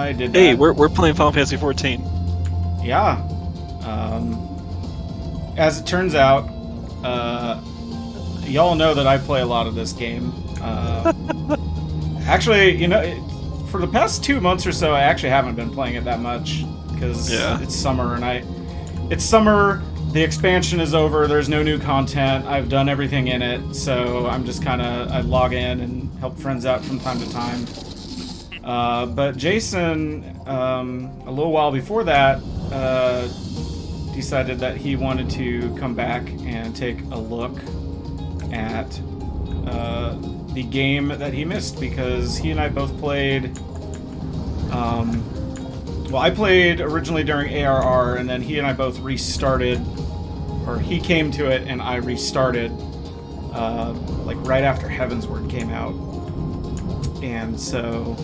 I did that. Hey, we're playing Final Fantasy 14. Yeah. As it turns out, y'all know that I play a lot of this game. Actually, for the past 2 months or so, I actually haven't been playing it that much because it's summer it's summer. The expansion is over. There's no new content. I've done everything in it, so I'm just I log in and help friends out from time to time. But Jason, a little while before that, decided that he wanted to come back and take a look at the game that he missed, because he and I both played. Well, I played originally during ARR, and then he and I both restarted, or he came to it and I restarted, like right after Heavensward came out. And so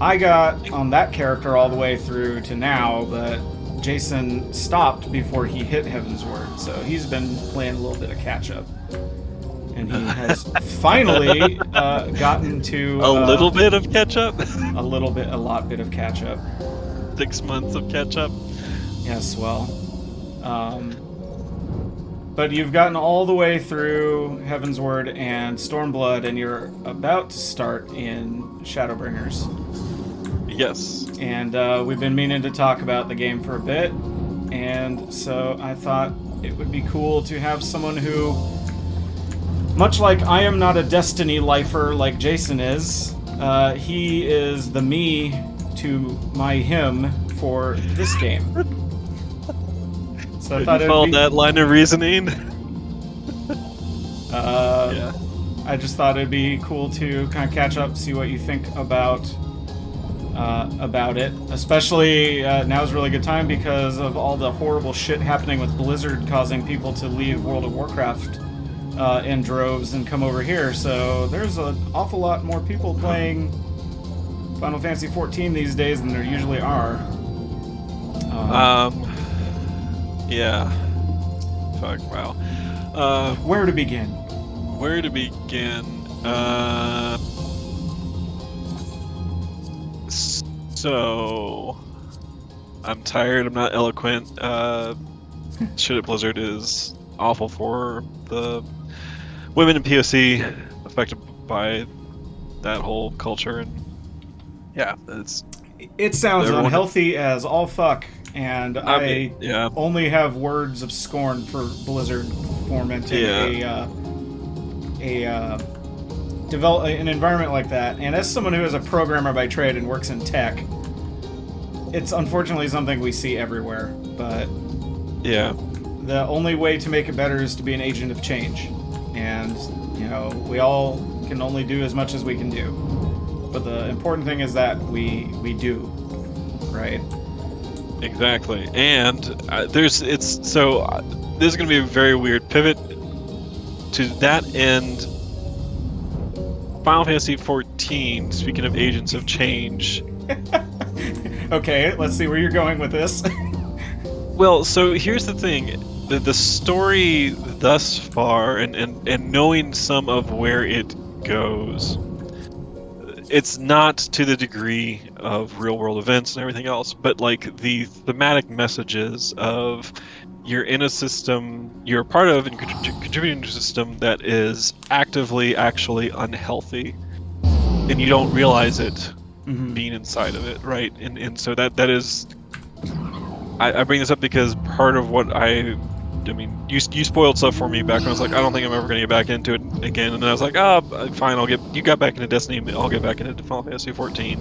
I got on that character all the way through to now, but Jason stopped before he hit Heavensward, so he's been playing a little bit of catch-up. And he has finally gotten to... a little bit of catch-up? A lot bit of catch-up. 6 months of catch-up? Yes, well. But you've gotten all the way through Heavensward and Stormblood, and you're about to start in Shadowbringers. Yes. And we've been meaning to talk about the game for a bit, and so I thought it would be cool to have someone who, much like I am not a Destiny lifer like Jason is, he is the me to my him for this game. So I thought follow that line of reasoning. Yeah. I just thought it'd be cool to kind of catch up, see what you think about it. Especially now's a really good time because of all the horrible shit happening with Blizzard causing people to leave World of Warcraft in droves and come over here. So there's an awful lot more people playing Final Fantasy 14 these days than there usually are. Yeah. Fuck, wow. Where to begin? Where to begin? So... I'm tired, I'm not eloquent. Shit at Blizzard is awful for the women in POC affected by that whole culture, and yeah, it sounds unhealthy as all fuck. And I only have words of scorn for Blizzard fomenting an environment like that. And as someone who is a programmer by trade and works in tech, it's unfortunately something we see everywhere. But yeah, the only way to make it better is to be an agent of change. And we all can only do as much as we can do. But the important thing is that we do, right? Exactly, and this is going to be a very weird pivot. To that end, Final Fantasy 14, speaking of agents of change... Okay, let's see where you're going with this. Well, so here's the thing. The story thus far, and knowing some of where it goes, it's not to the degree of real-world events and everything else, but like the thematic messages of you're in a system, you're a part of and contributing to a system that is actively actually unhealthy, and you don't realize it being inside of it, right? And so that is... I bring this up because part of what I mean, you spoiled stuff for me back when I was like, I don't think I'm ever going to get back into it again. And then I was like, fine, you got back into Destiny, I'll get back into Final Fantasy 14.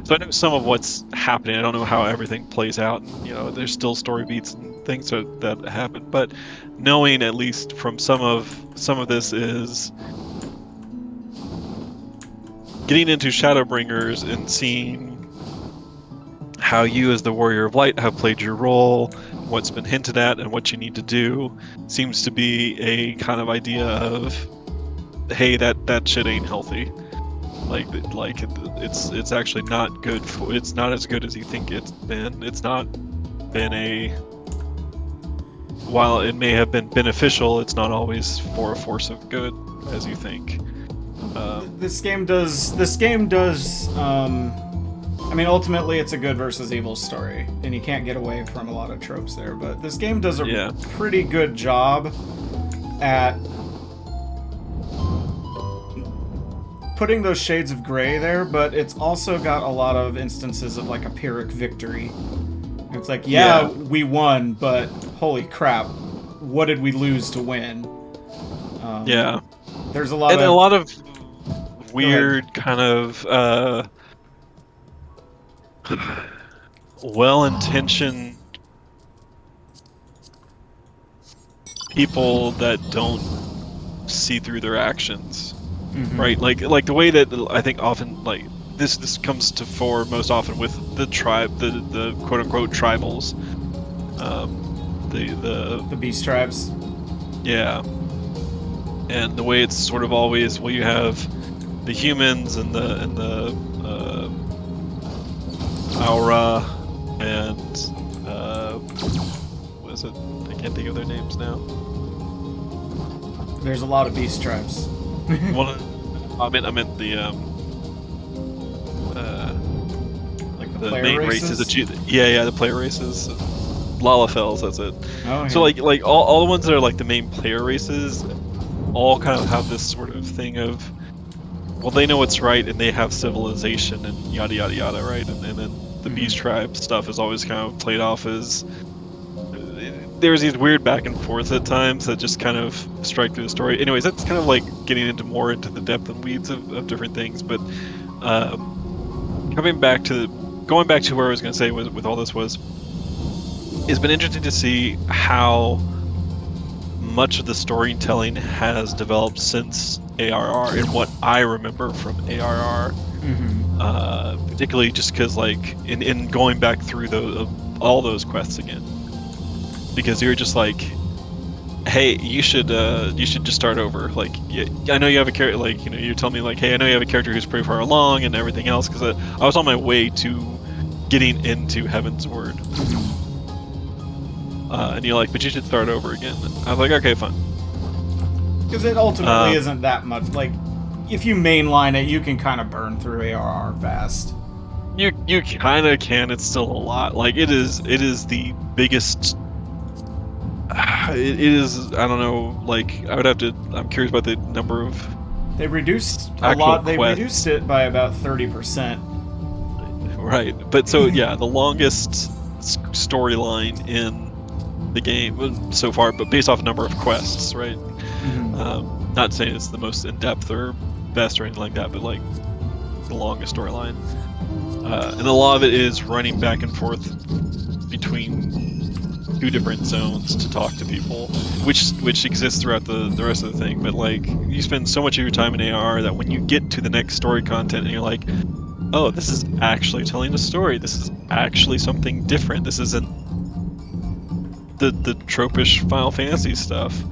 So I know some of what's happening. I don't know how everything plays out. And, there's still story beats and things that happen. But knowing at least from some of this is getting into Shadowbringers and seeing how you as the Warrior of Light have played your role, what's been hinted at and what you need to do, seems to be a kind of idea of, hey, that shit ain't healthy. Like it's actually not good for, it's not as good as you think it's been. It's not been while it may have been beneficial, it's not always for a force of good as you think. This game does I mean, ultimately, it's a good versus evil story, and you can't get away from a lot of tropes there. But this game does a pretty good job at putting those shades of gray there, but it's also got a lot of instances of like a Pyrrhic victory. It's like, we won, but holy crap, what did we lose to win? There's a lot of weird kind of well-intentioned people that don't see through their actions, right? Like the way that I think often like this comes to fore most often with the tribe, the quote unquote tribals, the beast tribes. Yeah, and the way it's sort of always, well, you have the humans and the Aura and what is it? I can't think of their names now. There's a lot of beast tribes. I meant the like the player main races? that you the player races. Lalafells, that's it. Oh, yeah. So like all the ones that are like the main player races all kind of have this sort of thing of, well, they know what's right and they have civilization and yada yada yada, right? And then the beast tribe stuff is always kind of played off as there's these weird back and forth at times that just kind of strike through the story. Anyways, that's kind of like getting into the depth and weeds of different things. But going back to where I was going to say with all this was, it's been interesting to see how much of the storytelling has developed since ARR and what I remember from ARR. Particularly just because, like, in going back through all those quests again, because you're just like, hey, you should just start over. Like, I know you have a character, like, you know, you tell me like, hey, I know you have a character who's pretty far along and everything else, because I was on my way to getting into Heaven's Word, and you're like, but you should start over again. I was like, okay, fine. Because it ultimately isn't that much. Like, if you mainline it, you can kind of burn through ARR fast. You kind of can. It's still a lot. Like, it is the biggest. It is. I don't know. Like, I would have to. I'm curious about the number of. They reduced a lot. They reduced it by about 30%. Right, but so yeah, the longest storyline in the game so far, but based off number of quests, right? Not saying it's the most in depth or best or anything like that, but like the longest storyline, and a lot of it is running back and forth between two different zones to talk to people, which exists throughout the rest of the thing. But like, you spend so much of your time in AR that when you get to the next story content and you're like, oh, this is actually telling a story, this is actually something different, this isn't the tropish Final Fantasy stuff.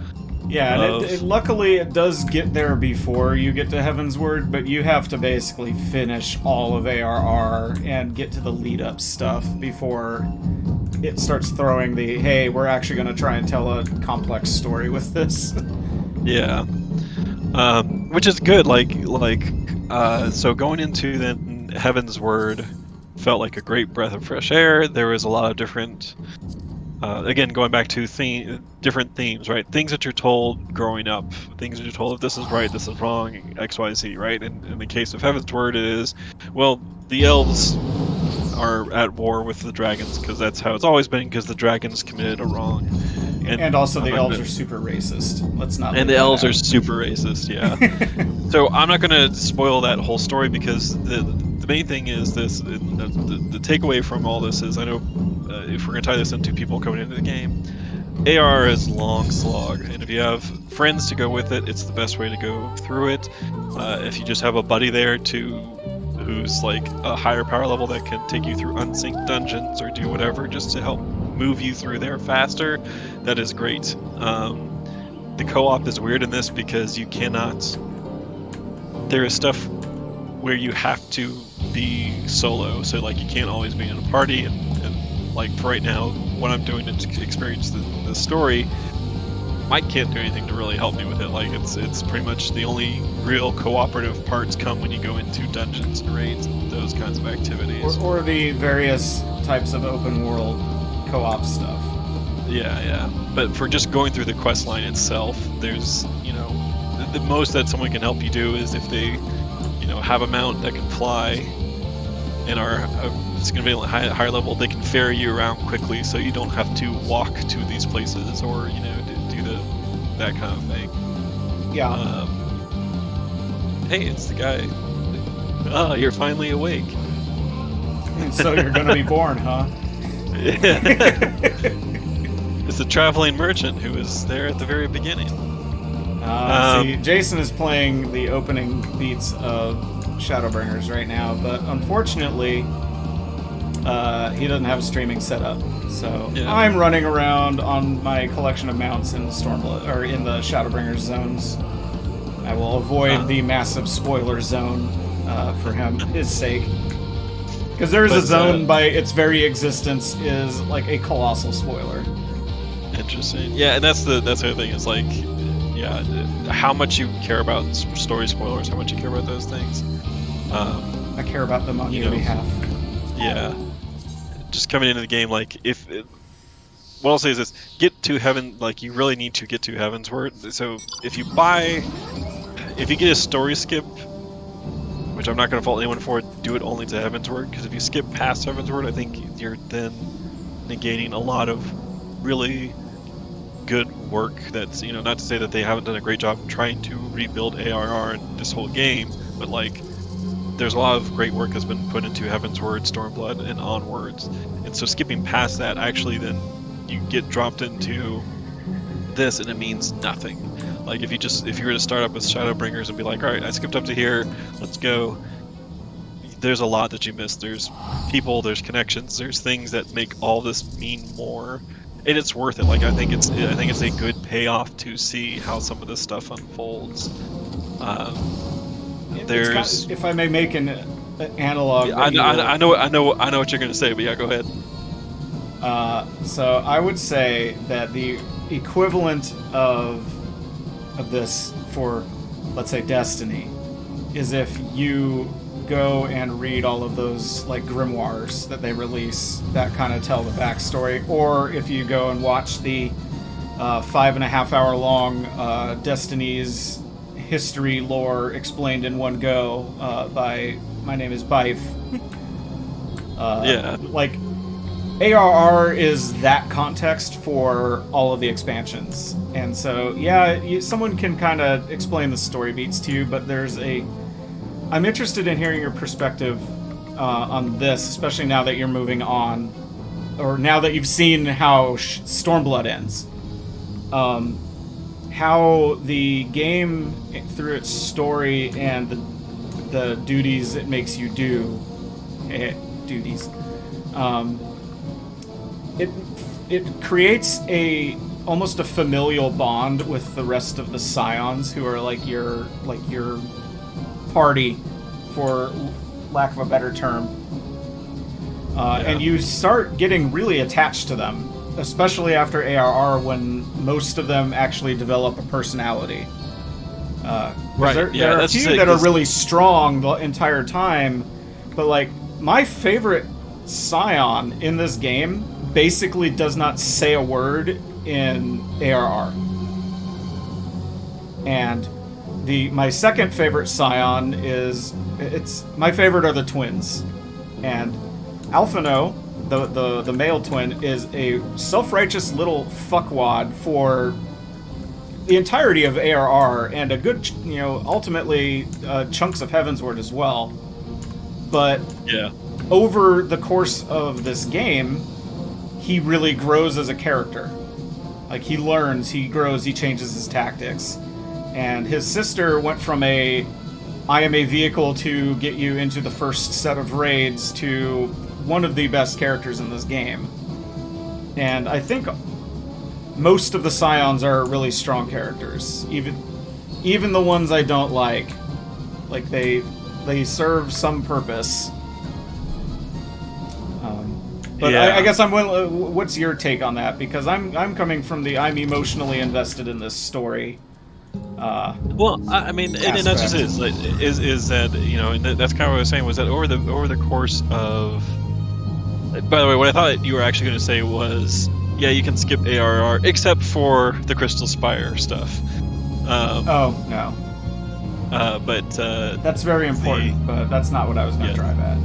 Yeah, and luckily it does get there before you get to Heaven's Word, but you have to basically finish all of ARR and get to the lead-up stuff before it starts throwing the, hey, we're actually going to try and tell a complex story with this. Yeah. Which is good, so going into then Heaven's Word felt like a great breath of fresh air. There was a lot of different, again, going back to different themes, right? Things that you're told growing up, things that you're told, if this is right, this is wrong, XYZ, right? And in the case of Heaven's Word, it is, well, the elves are at war with the dragons because that's how it's always been, because the dragons committed a wrong. And also the elves are super racist. Let's not. And the elves are super racist, yeah. So I'm not going to spoil that whole story, because the main thing is this. The takeaway from all this is, I know if we're going to tie this into people coming into the game, AR is long slog, and if you have friends to go with it, it's the best way to go through it. If you just have a buddy there who's like a higher power level that can take you through unsynced dungeons or do whatever just to help move you through there faster, that is great. The co-op is weird in this because you cannot. There is stuff where you have to be solo, so like you can't always be in a party, and like for right now, what I'm doing to experience the story, Mike can't do anything to really help me with it. Like it's pretty much the only real cooperative parts come when you go into dungeons and raids and those kinds of activities. Or the various types of open world co-op stuff. Yeah. But for just going through the quest line itself, there's, the most that someone can help you do is if they, have a mount that can fly and are significantly higher level, they can ferry you around quickly so you don't have to walk to these places or, do that kind of thing. Yeah. Hey, it's the guy. Oh, you're finally awake. So you're gonna be born, huh? It's the traveling merchant who was there at the very beginning. See, Jason is playing the opening beats of Shadowbringers right now, but unfortunately, he doesn't have a streaming setup. So yeah. I'm running around on my collection of mounts in Stormblood or in the Shadowbringers zones. I will avoid the massive spoiler zone for his sake. Because there's a zone by its very existence is like a colossal spoiler. Interesting. Yeah, and that's the other thing is like, how much you care about story spoilers, how much you care about those things. I care about them on your behalf. Yeah. Just coming into the game, like what I'll say is this: get to heaven. Like you really need to get to Heavensward. So if you get a story skip, which I'm not going to fault anyone for, do it only to Heavensward, because if you skip past Heavensward, I think you're then negating a lot of really good work that's, not to say that they haven't done a great job trying to rebuild ARR in this whole game, but like there's a lot of great work that's been put into Heavensward, Stormblood, and onwards. And so skipping past that, actually then you get dropped into this and it means nothing. Like if you were to start up with Shadowbringers and be like, all right, I skipped up to here, let's go. There's a lot that you missed. There's people, there's connections, there's things that make all this mean more. And it's worth it. Like I think it's a good payoff to see how some of this stuff unfolds. If I may make an analog. I know what you're going to say, but yeah, go ahead. So I would say that the equivalent of this for, let's say, Destiny, is if you go and read all of those like grimoires that they release that kind of tell the backstory, or if you go and watch the 5.5 hour long Destiny's history lore explained in one go by My Name is Bife. Like ARR is that context for all of the expansions, and so someone can kind of explain the story beats to you, but I'm interested in hearing your perspective on this, especially now that you're moving on, or now that you've seen how Stormblood ends. How the game, through its story and the duties it makes you do, it creates almost a familial bond with the rest of the Scions, who are like your party, for lack of a better term. And you start getting really attached to them, especially after ARR, when most of them actually develop a personality. Right. There are a few that are really strong the entire time, but like my favorite Scion in this game basically does not say a word in ARR. And my second favorite Scion my favorite are the twins. And Alphino, the male twin, is a self-righteous little fuckwad for the entirety of ARR and a good, ultimately chunks of Heavensward as well. But over the course of this game, he really grows as a character. Like, he learns, he grows, he changes his tactics. And his sister went from I am a vehicle to get you into the first set of raids to one of the best characters in this game. And I think most of the Scions are really strong characters. Even the ones I don't like. Like, they serve some purpose. But Yeah. I guess what's your take on that? Because I'm coming from the I'm emotionally invested in this story. Well, I mean, and that's just Aspect. it. Like, is that, you know, and that's kind of what I was saying, was that over the course of. By the way, what I thought you were actually going to say was, yeah, you can skip ARR except for the Crystal Spire stuff. Oh no, But that's very important. But that's not what I was going to yes. drive at.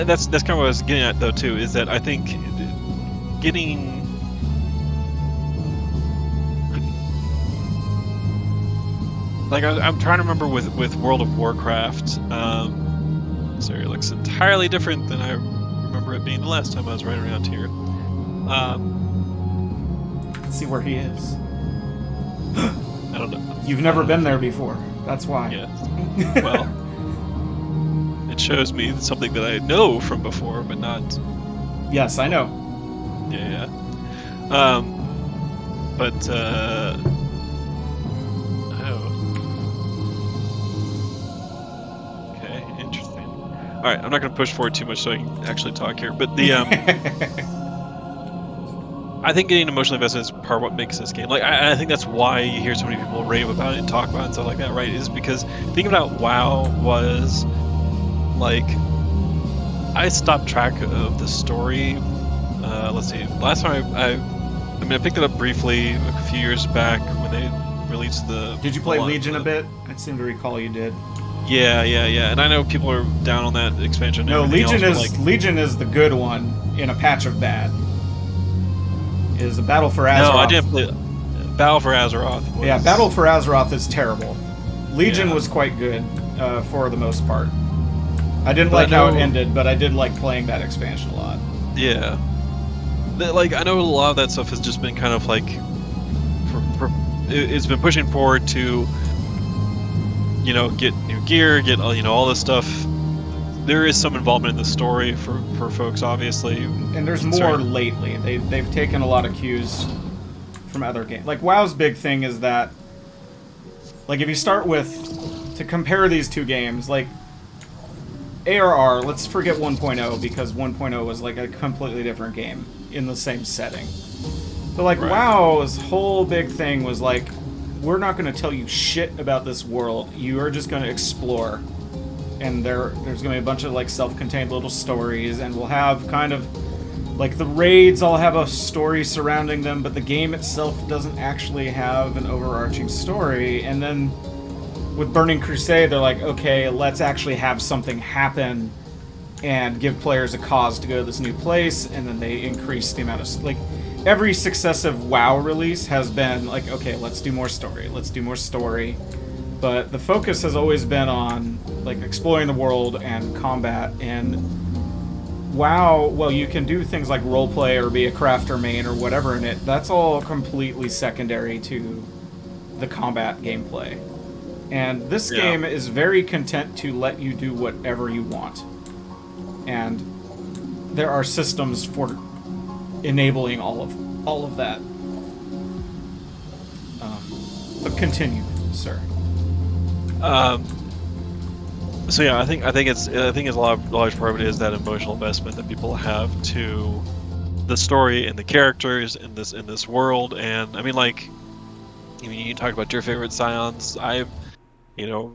That's kind of what I was getting at, though, too, is that I think getting. Like, I'm trying to remember with World of Warcraft. Sorry, it looks entirely different than I remember it being the last time I was right around here. Let's see where he is. I don't know. You've never been there before. That's why. Yeah. Well, it shows me something that I know from before, but not. Yes, I know. Yeah. But oh. Okay, interesting. All right, I'm not going to push forward too much so I can actually talk here. But the I think getting emotionally invested is part of what makes this game. Like, I think that's why you hear so many people rave about it and talk about it and stuff like that, right? Is because thinking about WoW was like, I stopped track of the story. Let's see. Last time I picked it up briefly a few years back when they released the. Did you play Legion a bit? I seem to recall you did. Yeah. And I know people are down on that expansion. And No, Legion Legion is the good one in a patch of bad. Is a Battle for Azeroth. No, I didn't play. Battle for Azeroth. Yeah, Battle for Azeroth is terrible. Legion Yeah. was quite good for the most part. I didn't like how it ended, but I did like playing that expansion a lot. Yeah. Like, I know a lot of that stuff has just been kind of like, it's been pushing forward to, you know, get new gear, get, you know, all this stuff. There is some involvement in the story for folks, obviously. And there's more lately. They've taken a lot of cues from other games. Like, WoW's big thing is that, like, if you start with, to compare these two games, like, ARR, let's forget 1.0, because 1.0 was, like, a completely different game in the same setting. But, like, WoW's whole big thing was, like, we're not going to tell you shit about this world. You are just going to explore. And there's going to be a bunch of, like, self-contained little stories, and we'll have kind of, like, the raids all have a story surrounding them, but the game itself doesn't actually have an overarching story. And then with Burning Crusade, they're like, okay, let's actually have something happen and give players a cause to go to this new place, and then they increase the amount of, like, every successive WoW release has been like, okay, let's do more story. But the focus has always been on, like, exploring the world and combat. And WoW, well, you can do things like roleplay or be a crafter main or whatever in it. That's all completely secondary to the combat gameplay. And this game is very content to let you do whatever you want. And there are systems for enabling all of that. But continue, sir. So yeah, I think it's a large part of it is that emotional investment that people have to the story and the characters in this world. And I mean, like, you talk about your favorite Scions. I really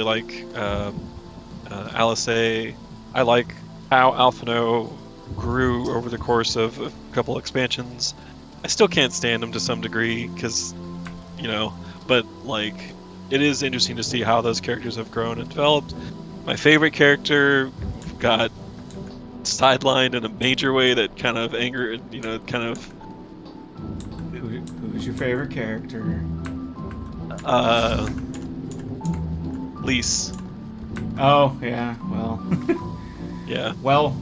like Alice. I like how Alphino grew over the course of a couple expansions. I still can't stand him to some degree because, but like, it is interesting to see how those characters have grown and developed. My favorite character got sidelined in a major way that kind of angered, Who's your favorite character? Lise. Oh, yeah, well. Yeah. Well,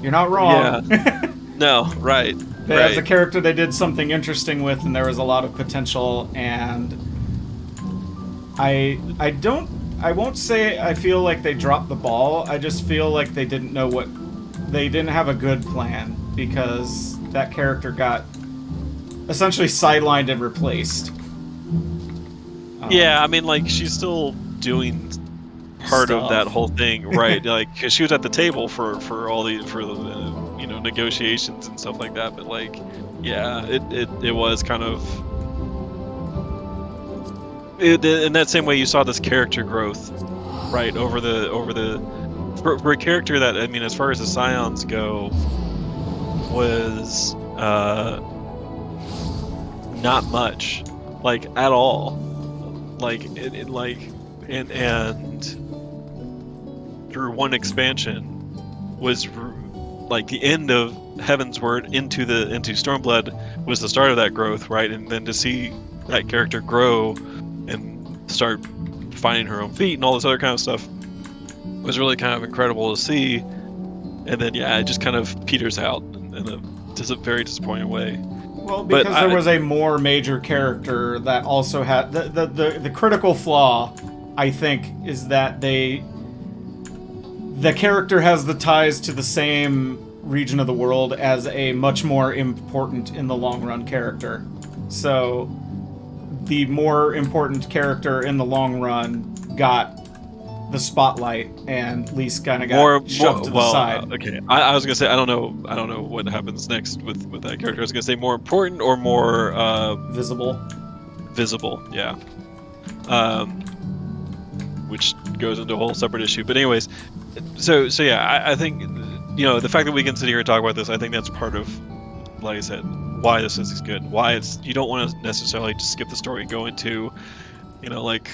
you're not wrong. Yeah. No, right. As a character, they did something interesting with, and there was a lot of potential, and I won't say I feel like they dropped the ball. I just feel like they didn't have a good plan, because that character got essentially sidelined and replaced. Yeah, I mean, like, she's still doing part of that Stuff. whole thing, right? Like, 'cause she was at the table for all the negotiations and stuff like that. But like, yeah, it was kind of in that same way you saw this character growth, right? Over the for a character that, I mean, as far as the Scions go, was not much, like at all, like and through one expansion was like the end of Heavensward into Stormblood was the start of that growth, right? And then to see that character grow and start finding her own feet and all this other kind of stuff was really kind of incredible to see. And then it just kind of peters out in a very disappointing way. Well, because there was a more major character that also had the critical flaw, I think, is that the character has the ties to the same region of the world as a much more important in the long run character. So the more important character in the long run got the spotlight, and Lise kind of got shoved to the side. Okay, I was gonna say I don't know what happens next with that character. I was gonna say more important or more visible. Visible, yeah. Which goes into a whole separate issue. But anyways, so yeah, I think the fact that we can sit here and talk about this, I think that's part of, like I said, why this is good. Why you don't want to necessarily just skip the story and go into, like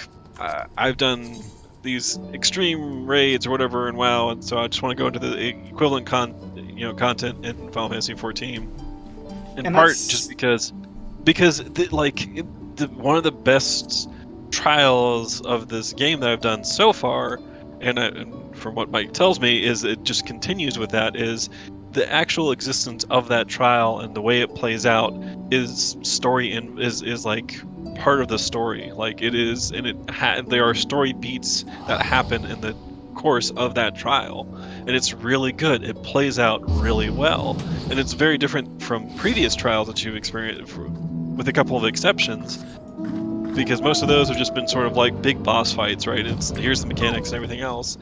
I've done these extreme raids or whatever in WoW, and so I just want to go into the equivalent content in Final Fantasy 14. In part just because one of the best trials of this game that I've done so far, and from what Mike tells me, is it just continues with that, is the actual existence of that trial and the way it plays out is story and is like part of the story. Like it is, and there are story beats that happen in the course of that trial, and it's really good. It plays out really well, and it's very different from previous trials that you've experienced, with a couple of exceptions, because most of those have just been sort of like big boss fights, right? Here's the mechanics and everything else.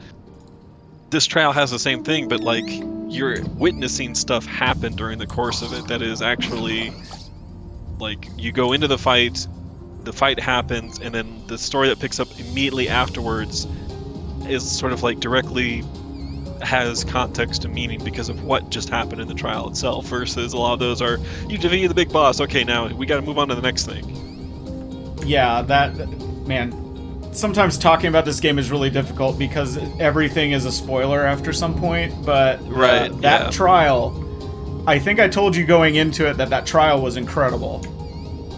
This trial has the same thing, but like you're witnessing stuff happen during the course of it that is actually, like, you go into the fight happens, and then the story that picks up immediately afterwards is sort of like directly has context and meaning because of what just happened in the trial itself, versus a lot of those are, you defeated the big boss, okay, now we got to move on to the next thing. Yeah, man, sometimes talking about this game is really difficult because everything is a spoiler after some point, but that trial, I think I told you going into it that trial was incredible.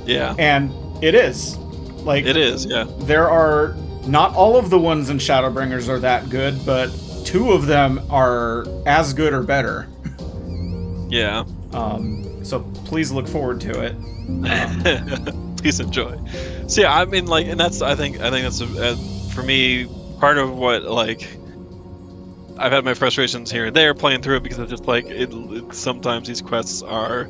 Yeah. And it is. Like, it is, yeah. There are, not all of the ones in Shadowbringers are that good, but 2 of them are as good or better. Yeah. So please look forward to it. Please enjoy. So yeah, I mean, like, and that's, I think that's for me part of what, like, I've had my frustrations here and there playing through it, because it's just like sometimes these quests are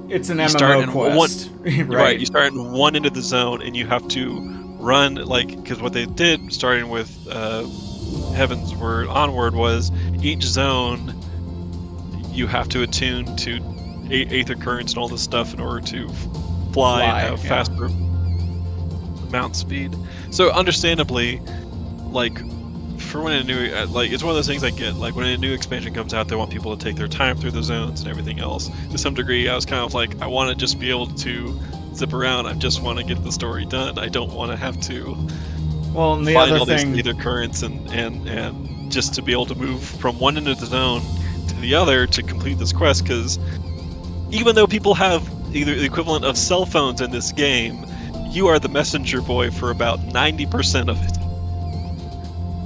it's an MMO quest. Right, you start in one end of the zone and you have to run, like, because what they did starting with Heavensward onward was each zone you have to attune to Aether currents and all this stuff in order to fly and have faster mount speed. So understandably, like, for when a new, like, it's one of those things I get, like, when a new expansion comes out, they want people to take their time through the zones and everything else. To some degree, I was kind of like, I want to just be able to zip around. I just want to get the story done. I don't want to have to and the find other all thing, these Aether currents and just to be able to move from one end of the zone to the other to complete this quest, because even though people have either the equivalent of cell phones in this game, you are the messenger boy for about 90% of it.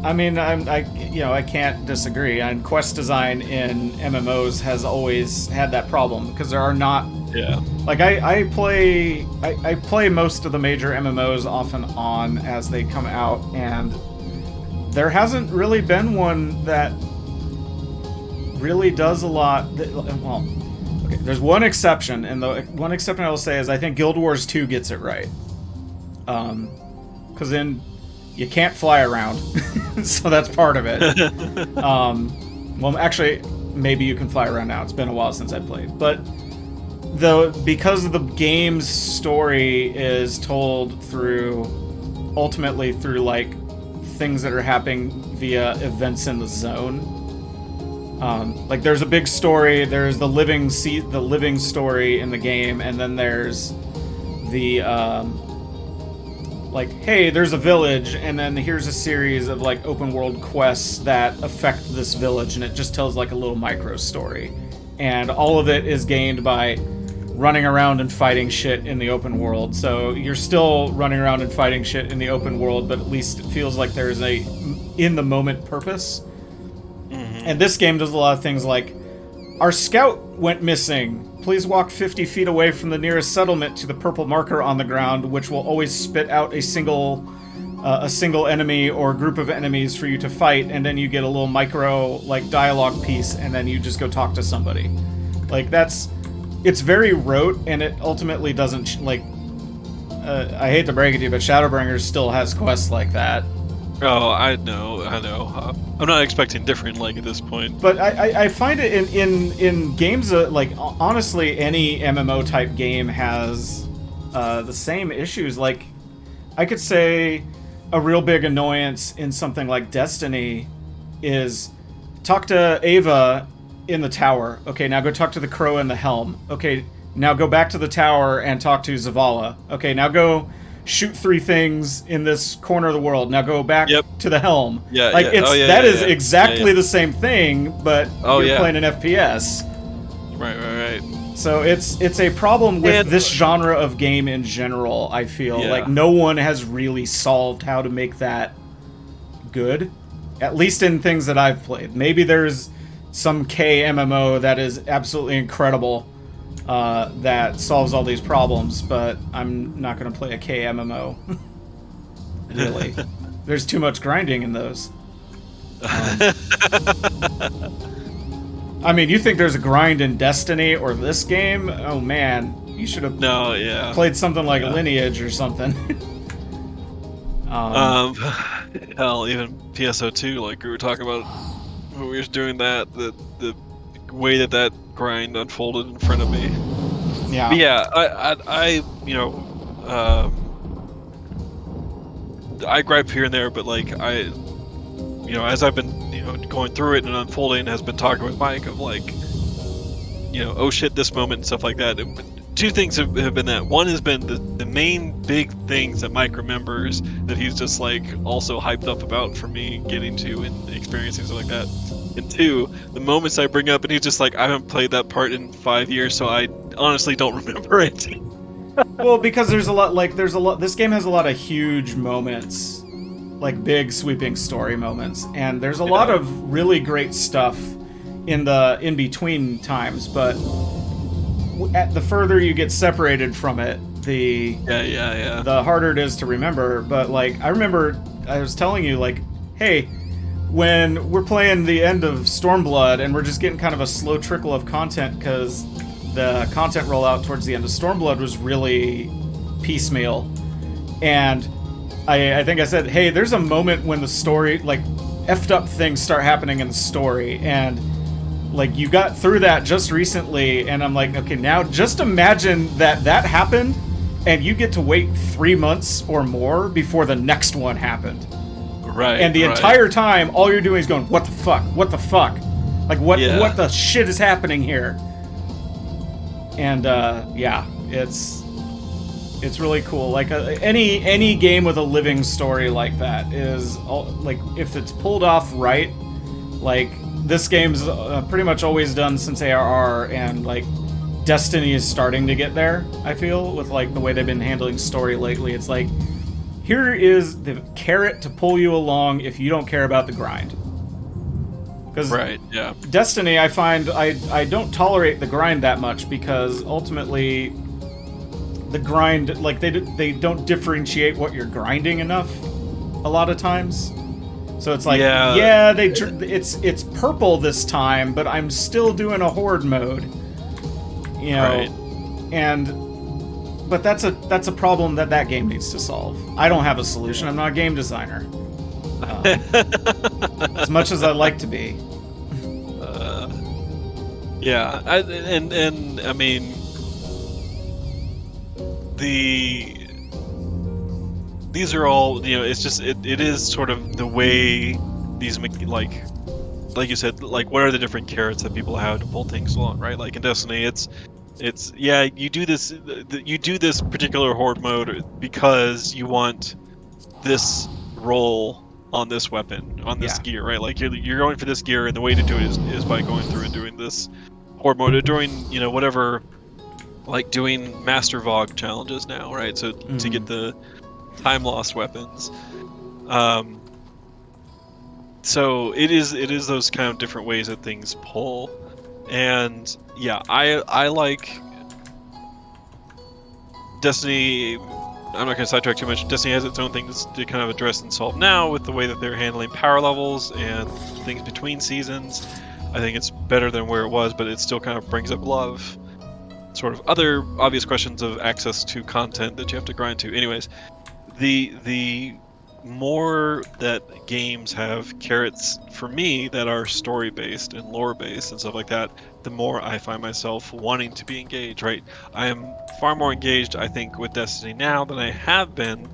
I mean, I can't disagree. And quest design in MMOs has always had that problem, because there are not. Yeah. Like I play most of the major MMOs off and on as they come out, and there hasn't really been one that really does a lot. Okay, there's one exception, and the one exception I will say is I think Guild Wars 2 gets it right. because then you can't fly around. So that's part of it. Well, actually, maybe you can fly around now. It's been a while since I played. But because the game's story is told ultimately through like things that are happening via events in the zone. Like there's a big story, there's the living story in the game, and then there's the like, hey, there's a village, and then here's a series of like open world quests that affect this village, and it just tells like a little micro story, and all of it is gained by running around and fighting shit in the open world. So you're still running around and fighting shit in the open world, but at least it feels like there's a in the moment purpose. And this game does a lot of things like, our scout went missing. Please walk 50 feet away from the nearest settlement to the purple marker on the ground, which will always spit out a single enemy or group of enemies for you to fight, and then you get a little micro like dialogue piece, and then you just go talk to somebody. Like it's very rote, and it ultimately doesn't I hate to break it to you, but Shadowbringers still has quests like that. Oh, I know. I'm not expecting different, like, at this point. But I find it in games, like, honestly, any MMO type game has the same issues. Like, I could say a real big annoyance in something like Destiny is talk to Ava in the tower. Okay, now go talk to the crow in the helm. Okay, now go back to the tower and talk to Zavala. Okay, now go shoot 3 things in this corner of the world. Now go back to the helm. That is exactly the same thing, but you're playing an FPS. Right. So it's a problem with this genre of game in general, I feel. Yeah. Like, no one has really solved how to make that good. At least in things that I've played. Maybe there's some K MMO that is absolutely incredible, that solves all these problems, but I'm not going to play a K MMO. Really. There's too much grinding in those. I mean, you think there's a grind in Destiny or this game? Oh man, you should have played something like Lineage or something. Hell, even PSO2, like we were talking about when we were doing that, the way that grind unfolded in front of me. Yeah. But yeah, I I gripe here and there, but like as I've been going through it and unfolding, has been talking with Mike of like, oh shit, this moment and stuff like that. Two things have been that. One has been the main big things that Mike remembers that he's just like also hyped up about for me getting to and experiencing stuff like that. And 2, the moments I bring up and he's just like, I haven't played that part in 5 years, so I honestly don't remember it. Well, because there's a lot, this game has a lot of huge moments, like big sweeping story moments, and there's a lot of really great stuff in the in-between times, but the further you get separated from it, the harder it is to remember. But like, I remember I was telling you, like, hey, when we're playing the end of Stormblood and we're just getting kind of a slow trickle of content because the content rollout towards the end of Stormblood was really piecemeal, and I think I said, hey, there's a moment when the story, like, effed up things start happening in the story, and like, you got through that just recently, and I'm like, okay, now just imagine that happened, and you get to wait 3 months or more before the next one happened. Right. And the entire time, all you're doing is going, what the fuck? What the fuck? Like, what the shit is happening here? And it's really cool. Like, any game with a living story like that is like, if it's pulled off right, like, this game's pretty much always done since ARR, and like, Destiny is starting to get there, I feel, with like the way they've been handling story lately. It's like, here is the carrot to pull you along if you don't care about the grind. Because Destiny, I find I don't tolerate the grind that much, because ultimately the grind, like, they don't differentiate what you're grinding enough a lot of times. So it's like, it's purple this time, but I'm still doing a horde mode, and But that's a problem that game needs to solve. I don't have a solution. I'm not a game designer. As much as I'd like to be. Yeah, and I mean, these are all, it's just it is sort of the way these like you said, like what are the different carrots that people have to pull things along, right? Like in Destiny, it's yeah, you do this particular horde mode because you want this role on this weapon, on this gear, right? Like you're going for this gear, and the way to do it is by going through and doing this horde mode, or doing whatever, like doing Master Vogue challenges now, right? So to get the time lost weapons. So it is those kind of different ways that things pull, and yeah, I like Destiny. I'm not going to sidetrack too much. Destiny has its own things to kind of address and solve now with the way that they're handling power levels and things between seasons. I think it's better than where it was, but it still kind of brings up a lot of sort of other obvious questions of access to content that you have to grind to. Anyways, the more that games have carrots for me that are story based and lore based and stuff like that, the more I find myself wanting to be engaged, right? I am far more engaged, I think, with Destiny now than I have been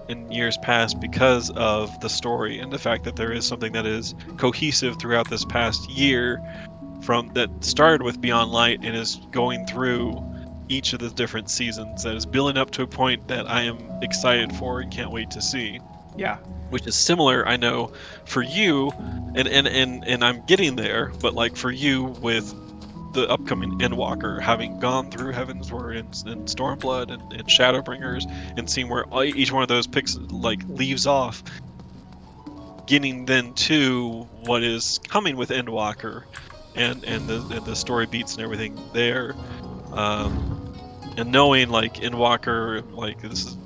in years past because of the story and the fact that there is something that is cohesive throughout this past year, from that started with Beyond Light and is going through each of the different seasons, that is building up to a point that I am excited for and can't wait to see. Yeah. Which is similar, I know, for you, and I'm getting there, but like for you with the upcoming Endwalker, having gone through Heavensward and Stormblood and Shadowbringers, and seeing where each one of those picks leaves off, getting then to what is coming with Endwalker, and the story beats and everything there, and knowing like Endwalker, like this is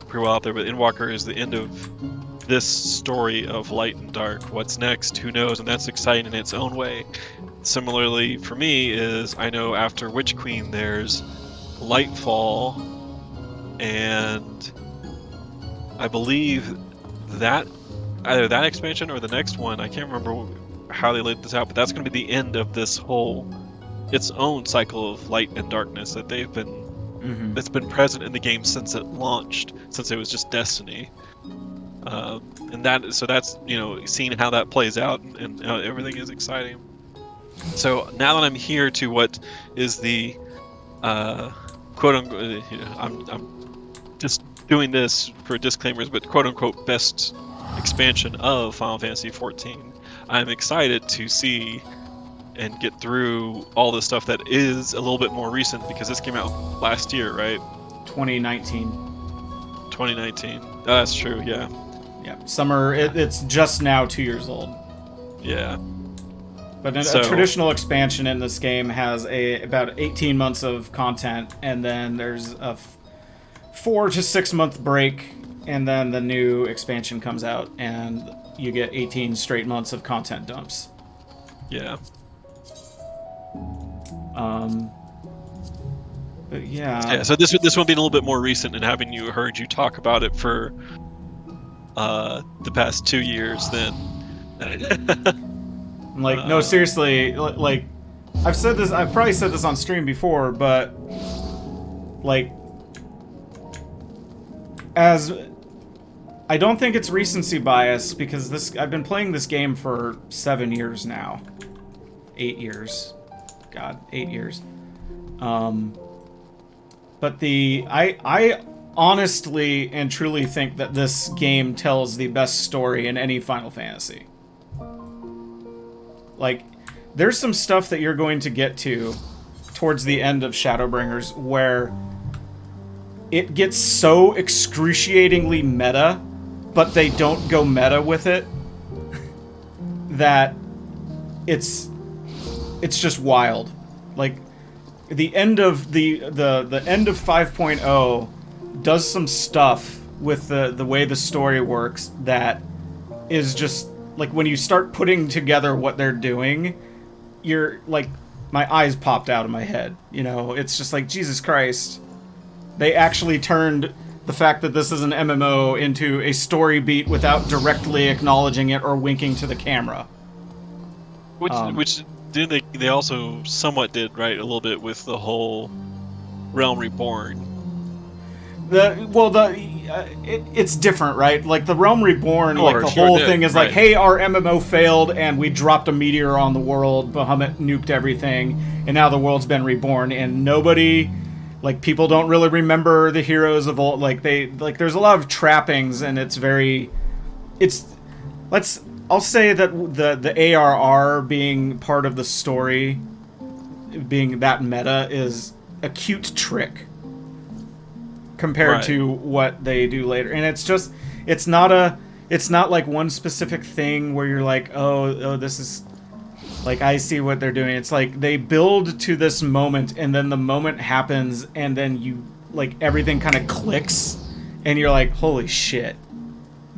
pretty well out there, but Endwalker is the end of this story of light and dark. What's next? Who knows? And that's exciting in its own way. Similarly, for me, is I know after Witch Queen there's Lightfall, and I believe that either that expansion or the next one, I can't remember how they laid this out, but that's going to be the end of this whole its own cycle of light and darkness that they've been that's been present in the game since it launched, since it was just Destiny. And that's seeing how that plays out, and everything is exciting. So now that I'm here to what is the quote unquote, I'm just doing this for disclaimers, but quote unquote best expansion of Final Fantasy XIV, I'm excited to see and get through all the stuff that is a little bit more recent, because this came out last year, right? 2019. 2019. Oh, that's true, yeah. Yeah, summer, it's just now 2 years old. Yeah. But a traditional expansion in this game has about 18 months of content, and then there's a 4 to 6 month break, and then the new expansion comes out, and you get 18 straight months of content dumps. Yeah. But yeah. Yeah. So this one being a little bit more recent, and having heard you talk about it for the past 2 years, then. Like, no, seriously, like, I've probably said this on stream before, but like, I don't think it's recency bias, because I've been playing this game for 7 years now. 8 years. God, 8 years. But I honestly and truly think that this game tells the best story in any Final Fantasy. Like, there's some stuff that you're going to get to towards the end of Shadowbringers where it gets so excruciatingly meta, but they don't go meta with it, that it's just wild. Like, the end of the end of 5.0 does some stuff with the way the story works that is just like, when you start putting together what they're doing, you're like, my eyes popped out of my head. It's just like, Jesus Christ. They actually turned the fact that this is an MMO into a story beat without directly acknowledging it or winking to the camera. Which did they also somewhat did, right, a little bit with the whole Realm Reborn. It's different, right? Like the Realm Reborn, Sure, like the sure whole did, thing is right. like, hey, our MMO failed and we dropped a meteor on the world, Bahamut nuked everything, and now the world's been reborn, and nobody, like, people don't really remember the heroes of old. Like there's a lot of trappings, and I'll say that the ARR being part of the story, being that meta, is a cute trick compared Right. to what they do later. And it's not like one specific thing where you're like, oh, this is like, I see what they're doing. It's like they build to this moment, and then the moment happens, and then you, like, everything kind of clicks, and you're like, holy shit,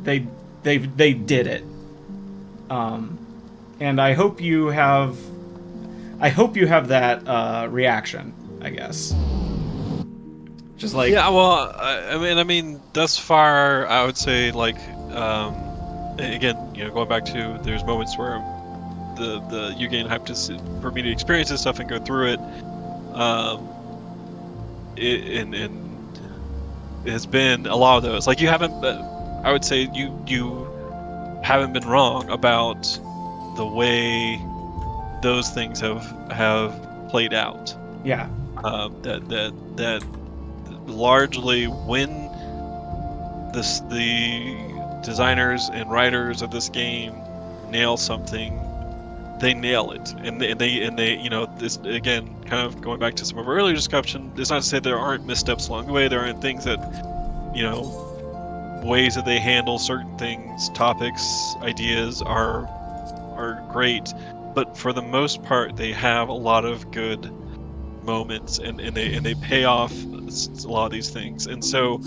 they did it. And I hope you have that reaction, I guess. Just like, Yeah, well, I mean, thus far, I would say, like, again, going back to, there's moments where you gain hype for me to experience this stuff and go through it. And it has been a lot of those. Like, you haven't, I would say you haven't been wrong about the way those things have played out. yeah. That largely, when the designers and writers of this game nail something, they nail it, and they this, again, kind of going back to some of our earlier discussion, it's not to say there aren't missteps along the way. There aren't things that, ways that they handle certain things, topics, ideas are great, but for the most part, they have a lot of good moments, and they pay off a lot of these things. And so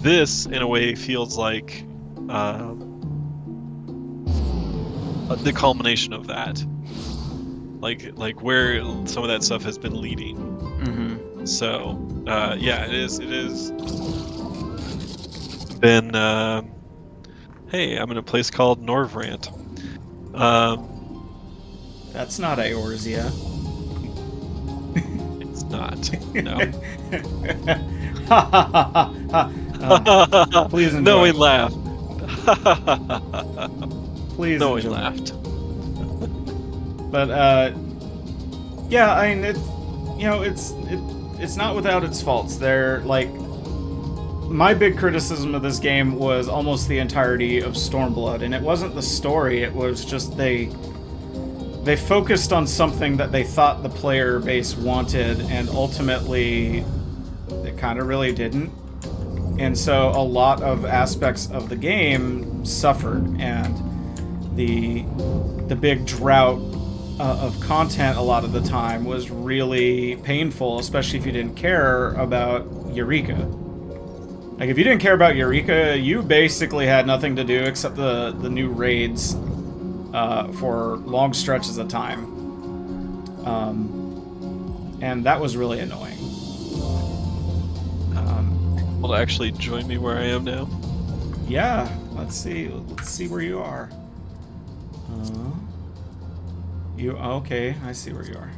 this, in a way, feels like the culmination of that, like where some of that stuff has been leading. Mm-hmm. So yeah, it is been hey, I'm in a place called Norvrant. That's not Eorzea. It's not. No. Please enjoy. No, we laughed. Please No, we enjoy. laughed. But yeah, I mean, it's not without its faults. They're like, my big criticism of this game was almost the entirety of Stormblood, and it wasn't the story. It was just they focused on something that they thought the player base wanted, and ultimately, it kind of really didn't. And so a lot of aspects of the game suffered, and the big drought of content a lot of the time was really painful, especially if you didn't care about Eureka. Like, if you didn't care about Eureka, you basically had nothing to do except the new raids for long stretches of time. And that was really annoying. Will actually join me where I am now. Yeah, let's see where you are. Okay, I see where you are.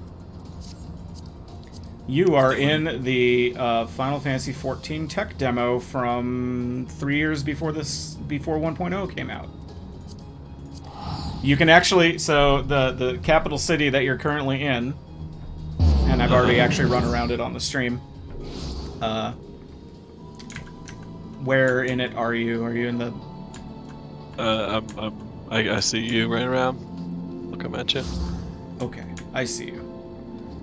You are in the Final Fantasy XIV tech demo from 3 years before 1.0 came out. You can actually, so the capital city that you're currently in, and I've already actually run around it on the stream. Where in it are you? Are you in the? I see you right around. Look, I'm at you. Okay, I see you.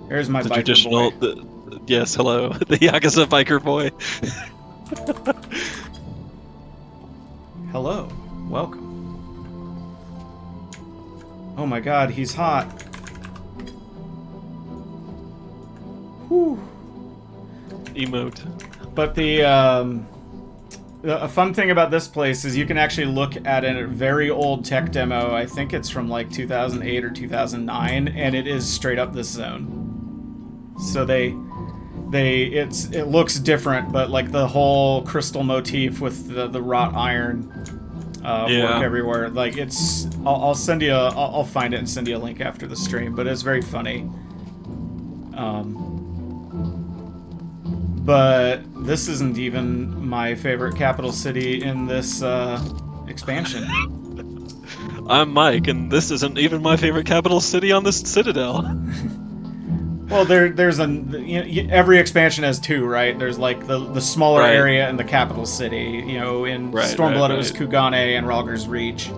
There's my The biker traditional, boy. yes, hello, the Yakuza biker boy. Hello, welcome. Oh my God, he's hot. Whew. Emote. But a fun thing about this place is you can actually look at a very old tech demo. I think it's from like 2008 or 2009, and it is straight up this zone. So they it looks different, but like the whole crystal motif with the wrought iron work everywhere. Like I'll send you I'll find it and send you a link after the stream, but it's very funny. But this isn't even my favorite capital city in this expansion. I'm Mike, and this isn't even my favorite capital city on this Citadel. Well, there's every expansion has two, right? There's like the smaller area and the capital city. You know, in Stormblood it was Kugane and Ralger's Reach.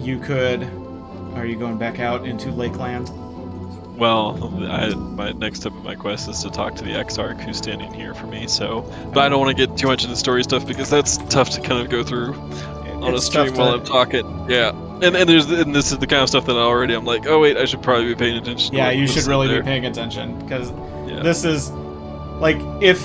You could. Are you going back out into Lakeland? Well, my next step of my quest is to talk to the Exarch who's standing here for me. So, but I don't want to get too much into story stuff because that's tough to kind of go through on a stream while I'm talking. Yeah, and this is the kind of stuff that I'm like, oh wait, I should probably be paying attention. Yeah, you should really be paying attention because this is like if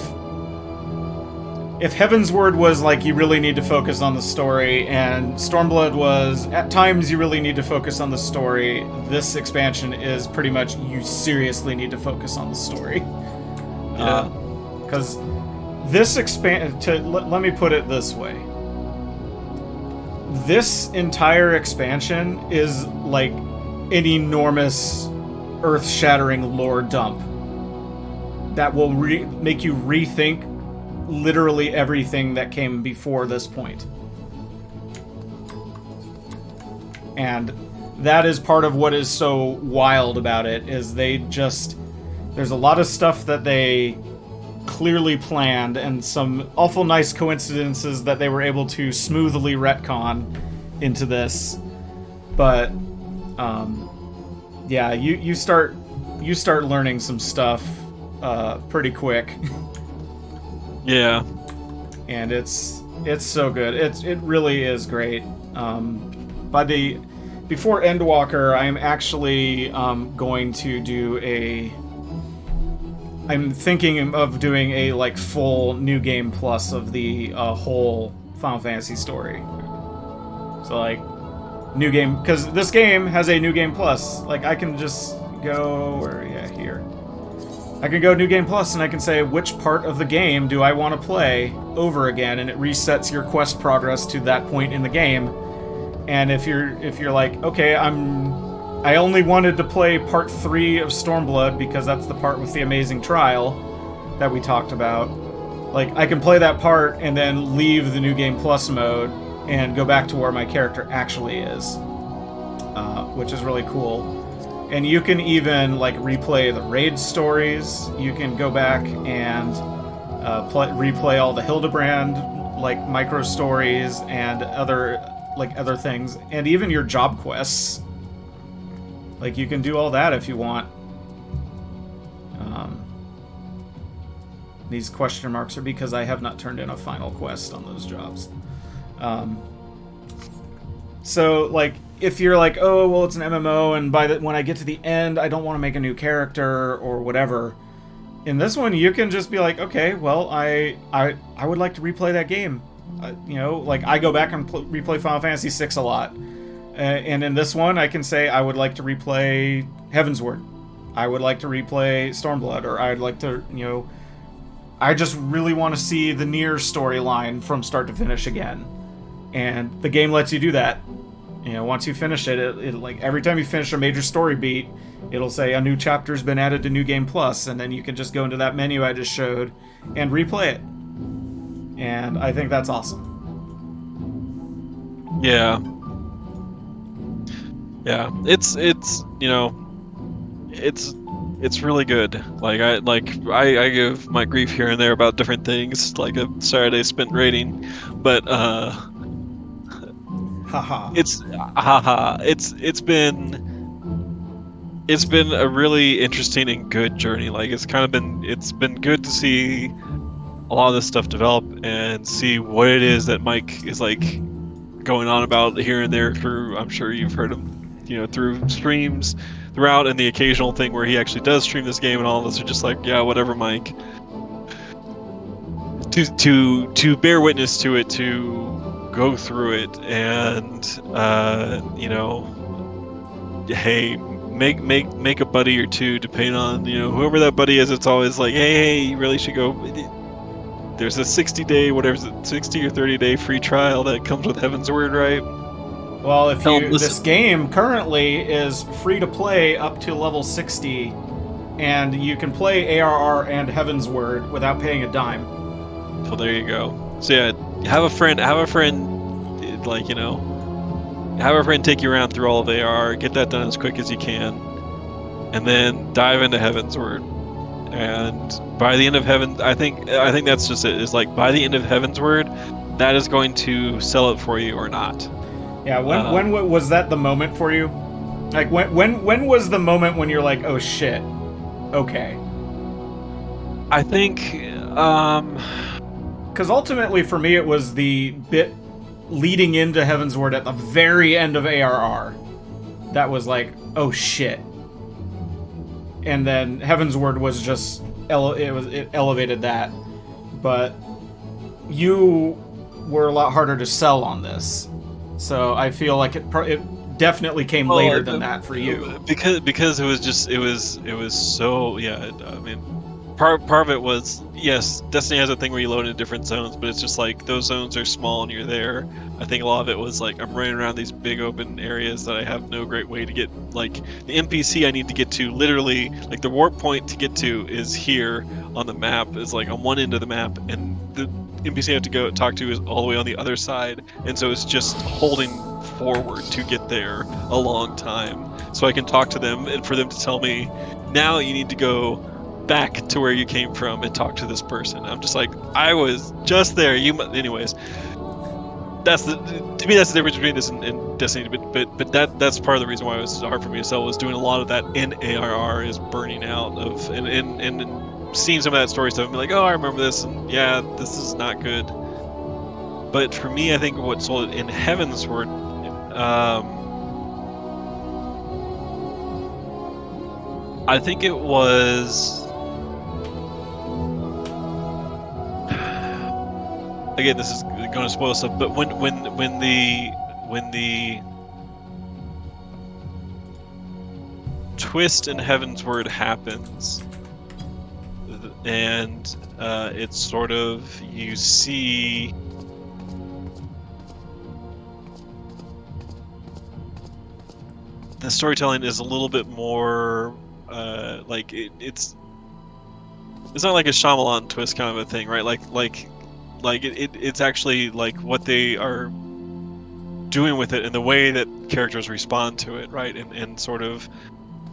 Heavensward was like you really need to focus on the story, and Stormblood was at times you really need to focus on the story, this expansion is pretty much you seriously need to focus on the story. Yeah. Because this let me put it this way. This entire expansion is like an enormous, earth-shattering lore dump that will make you rethink literally everything that came before this point. And that is part of what is so wild about it, is there's a lot of stuff that they clearly planned and some awful nice coincidences that they were able to smoothly retcon into this. But yeah, you start learning some stuff pretty quick. Yeah, and it's so good. It really is great. Before Endwalker, I'm actually going to do I'm thinking of doing a like full New Game Plus of the whole Final Fantasy story. So like New Game, because this game has a New Game Plus. Like I can just go here. I can go New Game Plus and I can say which part of the game do I want to play over again, and it resets your quest progress to that point in the game. And if you're like, okay, I only wanted to play part 3 of Stormblood because that's the part with the amazing trial that we talked about. Like I can play that part and then leave the New Game Plus mode and go back to where my character actually is, which is really cool. And you can even like replay the raid stories. You can go back and replay all the Hildebrand like micro stories and other things, and even your job quests. Like you can do all that if you want. These question marks are because I have not turned in a final quest on those jobs. So like if you're like, oh well, it's an MMO, and when I get to the end, I don't want to make a new character or whatever. In this one, you can just be like, okay, well, I would like to replay that game. Like I go back and replay Final Fantasy VI a lot, and in this one, I can say I would like to replay Heavensward. I would like to replay Stormblood, or I'd like to, I just really want to see the Nier storyline from start to finish again, and the game lets you do that. Once you finish it, like every time you finish a major story beat, it'll say a new chapter's been added to New Game Plus, and then you can just go into that menu I just showed and replay it. And I think that's awesome. Yeah. It's really good. I give my grief here and there about different things, like a Saturday spent raiding, but It's been a really interesting and good journey. Like it's been good to see a lot of this stuff develop and see what it is that Mike is like going on about here and there through. I'm sure you've heard him, through streams throughout, and the occasional thing where he actually does stream this game, and all of us are just like, yeah, whatever, Mike. To bear witness to it, to go through it, and hey, make a buddy or two, depending on whoever that buddy is. It's always like, hey, you really should go. There's a 60-day, whatever is it, 60 or 30-day free trial that comes with Heaven's Word, right? Well, if Tell 'em, you listen. this game currently is free to play up to level 60, and you can play ARR and Heaven's Word without paying a dime. Well, there you go. So yeah, have a friend, like have a friend take you around through all of ARR, get that done as quick as you can, and then dive into Heaven's Word. And by the end of I think that's just it. Is like by the end of Heaven's Word, that is going to sell it for you or not. Yeah, when was that the moment for you? Like when was the moment when you're like, oh shit, okay? I think, because ultimately for me it was the bit leading into Heaven's Word at the very end of ARR that was like, oh shit. And then Heaven's Word was just it elevated that, but you were a lot harder to sell on this. So I feel like it definitely came later than that for you. Because it was so, yeah. I mean, part of it was, yes, Destiny has a thing where you load into different zones, but it's just like those zones are small and you're there. I think a lot of it was like I'm running around these big open areas that I have no great way to get. Like the NPC I need to get to, literally, like the warp point to get to is here on the map. Is like on one end of the map, and the NPC I have to go talk to is all the way on the other side, and so it's just holding forward to get there a long time, so I can talk to them and for them to tell me, now you need to go back to where you came from and talk to this person. I'm just like, I was just there. Anyways. To me that's the difference between this and Destiny, but that's part of the reason why it was hard for me to sell, was doing a lot of that in ARR, is burning out of and seeing some of that story stuff and be like, oh, I remember this, and yeah, this is not good. But for me, I think what sold it in Heaven's Word, I think it was, again, this is going to spoil stuff, but when the twist in Heaven's Word happens, and it's sort of, you see the storytelling is a little bit more like it's not like a Shyamalan twist kind of a thing, right? It's actually like what they are doing with it and the way that characters respond to it, right? And sort of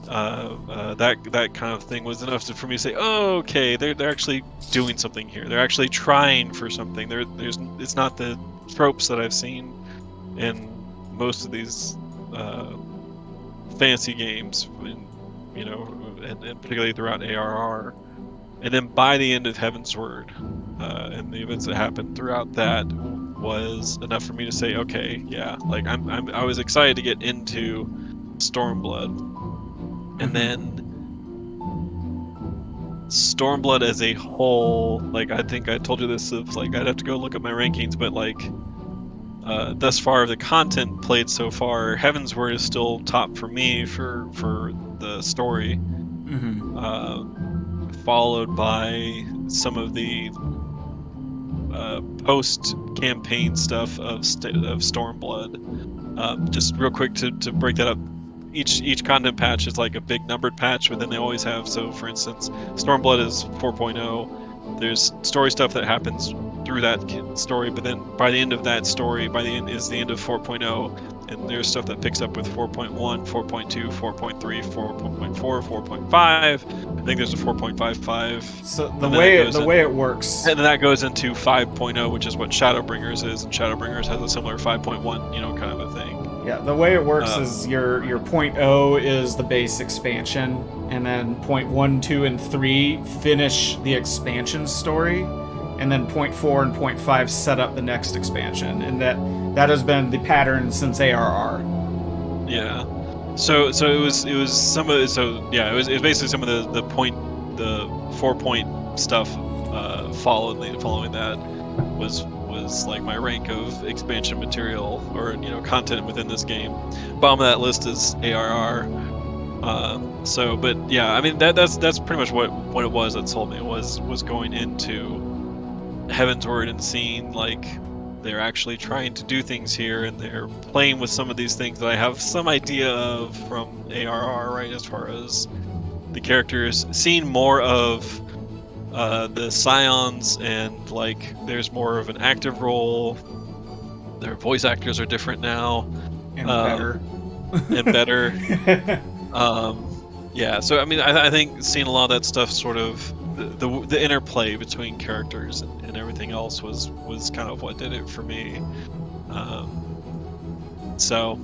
that kind of thing was enough for me to say, oh, okay, they're actually doing something here. They're actually trying for something. It's not the tropes that I've seen in most of these fantasy games, and particularly throughout ARR. And then by the end of Heaven's Word, and the events that happened throughout that was enough for me to say, okay, yeah, like I was excited to get into Stormblood, and then Stormblood as a whole, like I think I told you this, of like I'd have to go look at my rankings, but like thus far the content played so far, Heaven's Word is still top for me for the story. Followed by some of the post-campaign stuff of Stormblood. Just real quick to break that up, each content patch is like a big numbered patch, but then they always have, so for instance, Stormblood is 4.0. There's story stuff that happens through that story, but then by the end of that story, is the end of 4.0. And there's stuff that picks up with 4.1, 4.2, 4.3, 4.4, 4.5. I think there's a 4.55. So the way it works, and then that goes into 5.0, which is what Shadowbringers is, and Shadowbringers has a similar 5.1, kind of a thing. Yeah, the way it works is your 0.0 is the base expansion, and then 0.1, 2, and 3 finish the expansion story, and then 0.4 and 0.5 set up the next expansion, and that has been the pattern since ARR. Yeah. So it was some of it was basically some of the 4-point stuff following that was like my rank of expansion material or content within this game. Bottom of that list is ARR. But yeah, I mean that's pretty much what it was that sold me was going into Heavensward and seeing like they're actually trying to do things here and they're playing with some of these things that I have some idea of from ARR, right? As far as the characters, seeing more of the Scions, and like there's more of an active role. Their voice actors are different now, And better. and better. Yeah, so I mean, I think seeing a lot of that stuff, sort of the interplay between characters and everything else, was kind of what did it for me. So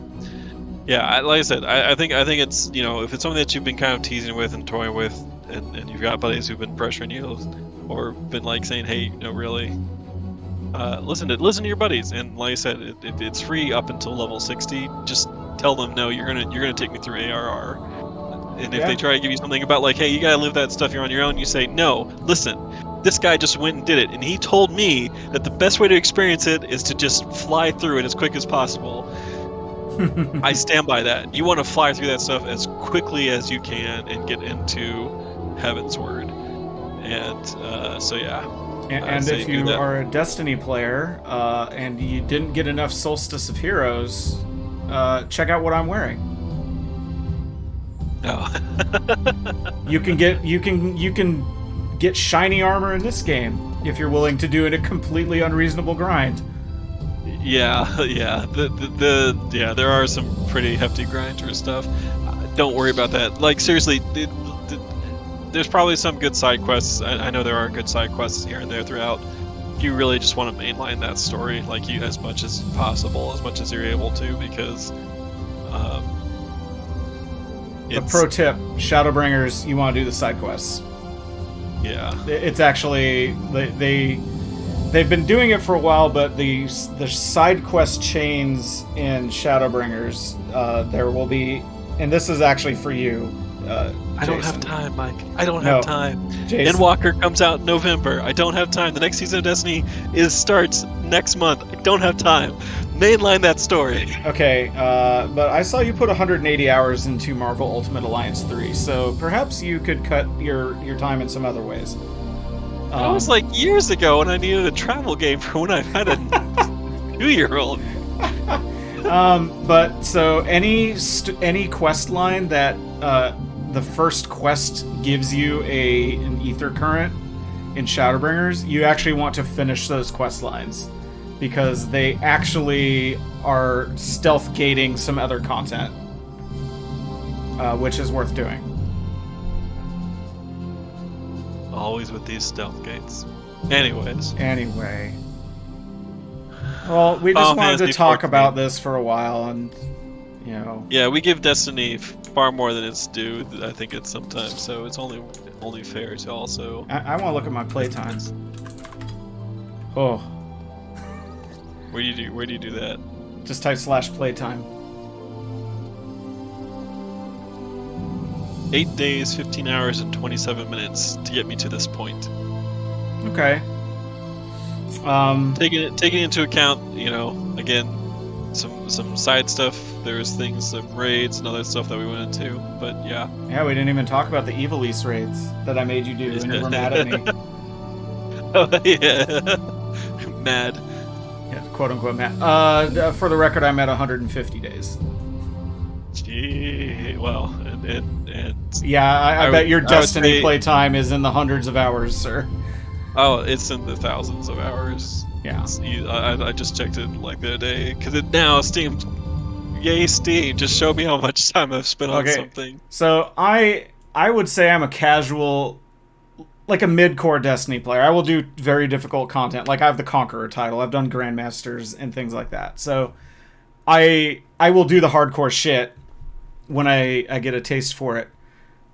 yeah, like I said, I think it's, you know, if it's something that you've been kind of teasing with and toying with, and you've got buddies who've been pressuring you or been like saying, hey, you know, really, listen to your buddies, and like I said, it's free up until level 60. Just tell them, no, you're gonna take me through ARR. And if they try to give you something about like, hey, you gotta live that stuff here on your own, you say, no, listen, this guy just went and did it, and he told me that the best way to experience it is to just fly through it as quick as possible. I stand by that. You want to fly through that stuff as quickly as you can and get into Heavensward. And so yeah. And if you are a Destiny player and you didn't get enough Solstice of Heroes, check out what I'm wearing. No. You can get shiny armor in this game if you're willing to do it a completely unreasonable grind. Yeah. There are some pretty hefty grinds or stuff. Don't worry about that. Like seriously, there's probably some good side quests. I know there are good side quests here and there throughout. If you really just want to mainline that story, like you as much as possible, as much as you're able to, because. A pro tip: Shadowbringers, you want to do the side quests. Yeah. It's actually they've been doing it for a while, but the side quest chains in Shadowbringers, there will be, and this is actually for you. I don't have time, Mike. I don't have time. Jason. Endwalker comes out in November. I don't have time. The next season of Destiny starts next month. I don't have time. Mainline that story. Okay, but I saw you put 180 hours into Marvel Ultimate Alliance 3, so perhaps you could cut your time in some other ways. That was like years ago when I needed a travel game for when I had a 2-year-old. But so any quest line that the first quest gives you an ether current in Shadowbringers, you actually want to finish those quest lines, because they actually are stealth gating some other content, which is worth doing. Always with these stealth gates. Anyway. Well, we just wanted to talk about this for a while, and you know. Yeah, we give Destiny far more than it's due, I think, it's sometimes. So it's only fair to also. I want to look at my playtimes. Oh. Where do you do that? Just type /playtime. 8 days, 15 hours, and 27 minutes to get me to this point. Okay. Taking into account, you know, again, some side stuff. There's things, some raids and other stuff that we went into, but yeah. Yeah, we didn't even talk about the Evil East raids that I made you do, and you were mad at me. Oh yeah, mad. Yeah, quote unquote mad. For the record, I'm at 150 days. Gee, well, and yeah, I bet your Destiny playtime is in the hundreds of hours, sir. Oh, it's in the thousands of hours. Yeah. I just checked it like the other day, because now Steam, yay Steam, just show me how much time I've spent on something. So I would say I'm a casual, like a mid-core Destiny player. I will do very difficult content. Like I have the Conqueror title. I've done Grandmasters and things like that. So I will do the hardcore shit when I get a taste for it.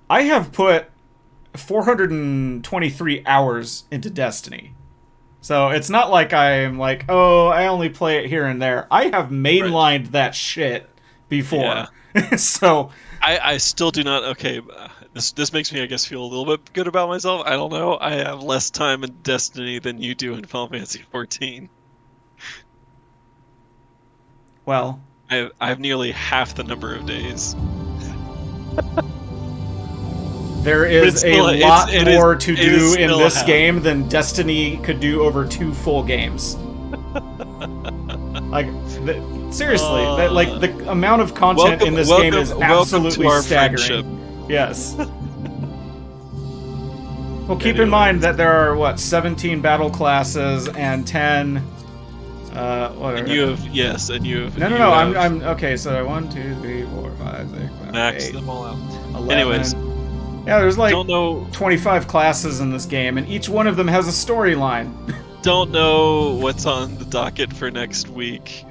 I have put 423 hours into Destiny. So it's not like I'm like, oh, I only play it here and there. I have mainlined that shit before. Yeah. So I still do not. Okay, this makes me, I guess, feel a little bit good about myself. I don't know. I have less time in Destiny than you do in Final Fantasy XIV. Well, I have nearly half the number of days. There is still- a lot it is- more to it is do in still this a game than Destiny could do over 2 full games. Like, seriously, the amount of content in this game is absolutely to our staggering. friendship. Yes. Well, keep in mind that there are 17 battle classes and 10. What And are you have No. I'm okay. So 1, 2, 3, 4, 5, 6, 7, max 8, them all out. 11. Anyways, yeah, there's like don't know 25 classes in this game, and each one of them has a storyline. don't know what's on the docket for next week.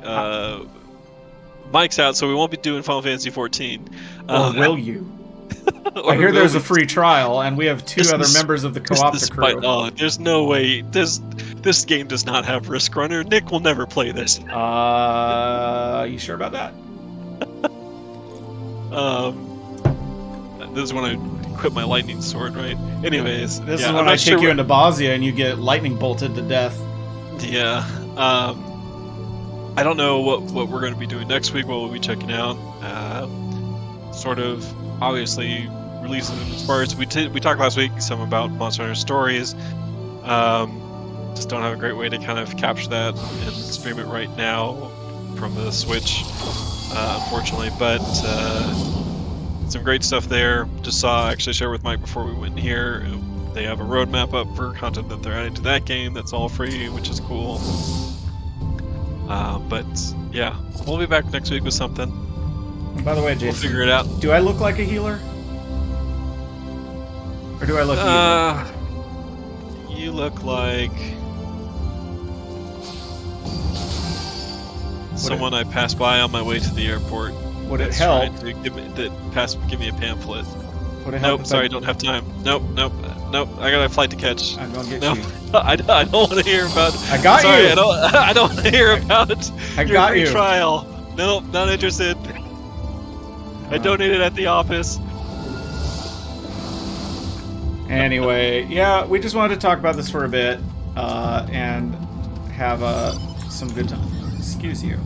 Mike's out, so we won't be doing Final Fantasy 14. Or will you? I hear there's a free trial, and we have 2 other members of the Co-Optimus crew. Oh, there's no way. This game does not have Risk Runner. Nick will never play this. You sure about that? This is when I quit my lightning sword, right? Anyways, this is when I take you into Bosnia and you get lightning bolted to death. Yeah. I don't know what we're going to be doing next week. What we'll be checking out. Sort of, obviously, releasing them as far as we talked last week. Some about Monster Hunter Stories. Just don't have a great way to kind of capture that and stream it right now from the Switch, unfortunately. But some great stuff there. Just actually share with Mike before we went here. They have a roadmap up for content that they're adding to that game that's all free, which is cool. But yeah, we'll be back next week with something. By the way, Jason, we'll figure it out. Do I look like a healer? Or do I look evil? You look like someone I passed by on my way to the airport. Would it help? To give me a pamphlet. Would it help? Nope, sorry, don't have time. Nope. I got a flight to catch. I'm gonna get you. I don't want to hear about. I got sorry, you. I don't want to hear about I your got free you. trial. Nope, not interested. I donated at the office. Anyway, yeah, we just wanted to talk about this for a bit and have some good time. Excuse you.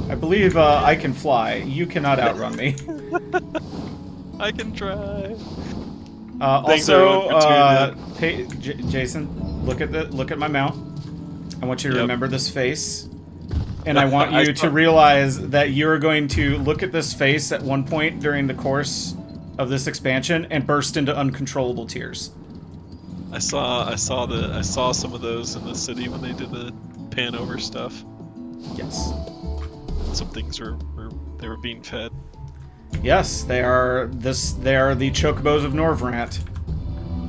I believe I can fly. You cannot outrun me. I can try. Jason, look at my mount. I want you to remember this face. And I want you to realize that you're going to look at this face at one point during the course of this expansion and burst into uncontrollable tears. I saw some of those in the city when they did the pan over stuff. Yes. Some things were being fed. Yes, they are the chocobos of Norvrant.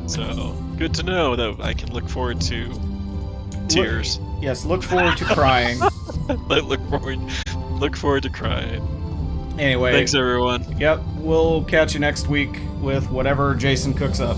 So good to know that I can look forward to tears. Look forward to crying. look forward to crying. Anyway, thanks everyone. Yep, we'll catch you next week with whatever Jason cooks up.